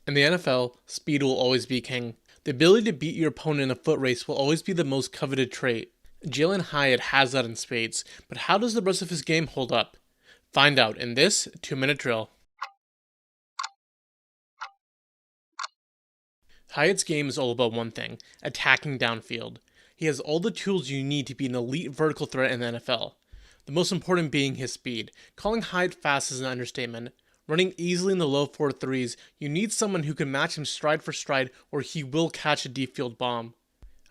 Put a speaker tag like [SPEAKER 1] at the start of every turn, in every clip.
[SPEAKER 1] In the NFL, speed will always be king. The ability to beat your opponent in a foot race will always be the most coveted trait. Jalin Hyatt has that in spades, but how does the rest of his game hold up? Find out in this 2-minute drill. Hyatt's game is all about one thing: attacking downfield. He has all the tools you need to be an elite vertical threat in the NFL. The most important being his speed. Calling Hyatt fast is an understatement. Running easily in the low 4.3s, you need someone who can match him stride for stride or he will catch a deep field bomb.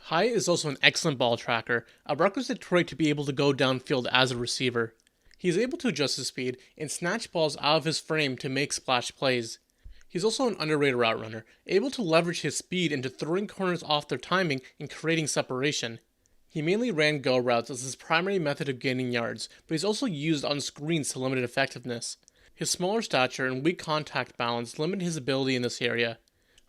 [SPEAKER 1] Hyatt is also an excellent ball tracker, a requisite trait to be able to go downfield as a receiver. He is able to adjust his speed and snatch balls out of his frame to make splash plays. He's also an underrated route runner, able to leverage his speed into throwing corners off their timing and creating separation. He mainly ran go routes as his primary method of gaining yards, but he's also used on screens to limit effectiveness. His smaller stature and weak contact balance limit his ability in this area.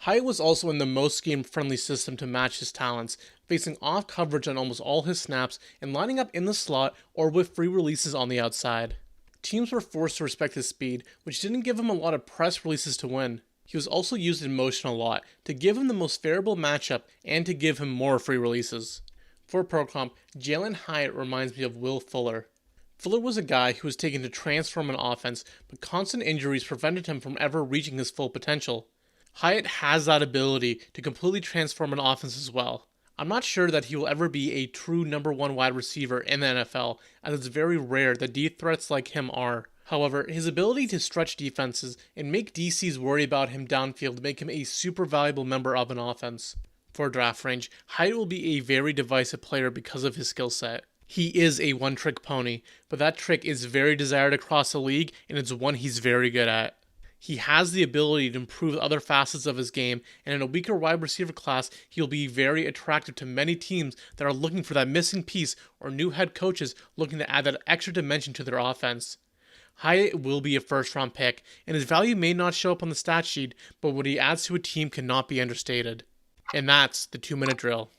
[SPEAKER 1] Hyatt was also in the most scheme-friendly system to match his talents, facing off coverage on almost all his snaps and lining up in the slot or with free releases on the outside. Teams were forced to respect his speed, which didn't give him a lot of press releases to win. He was also used in motion a lot, to give him the most favorable matchup and to give him more free releases. For Pro Comp, Jalin Hyatt reminds me of Will Fuller. Fuller was a guy who was taken to transform an offense, but constant injuries prevented him from ever reaching his full potential. Hyatt has that ability to completely transform an offense as well. I'm not sure that he will ever be a true number one wide receiver in the NFL, as it's very rare that deep threats like him are. However, his ability to stretch defenses and make DCs worry about him downfield make him a super valuable member of an offense. For draft range, Hyatt will be a very divisive player because of his skill set. He is a one-trick pony, but that trick is very desired across the league and it's one he's very good at. He has the ability to improve other facets of his game, and in a weaker wide receiver class, he'll be very attractive to many teams that are looking for that missing piece or new head coaches looking to add that extra dimension to their offense. Hyatt will be a first-round pick, and his value may not show up on the stat sheet, but what he adds to a team cannot be understated. And that's the 2-minute drill.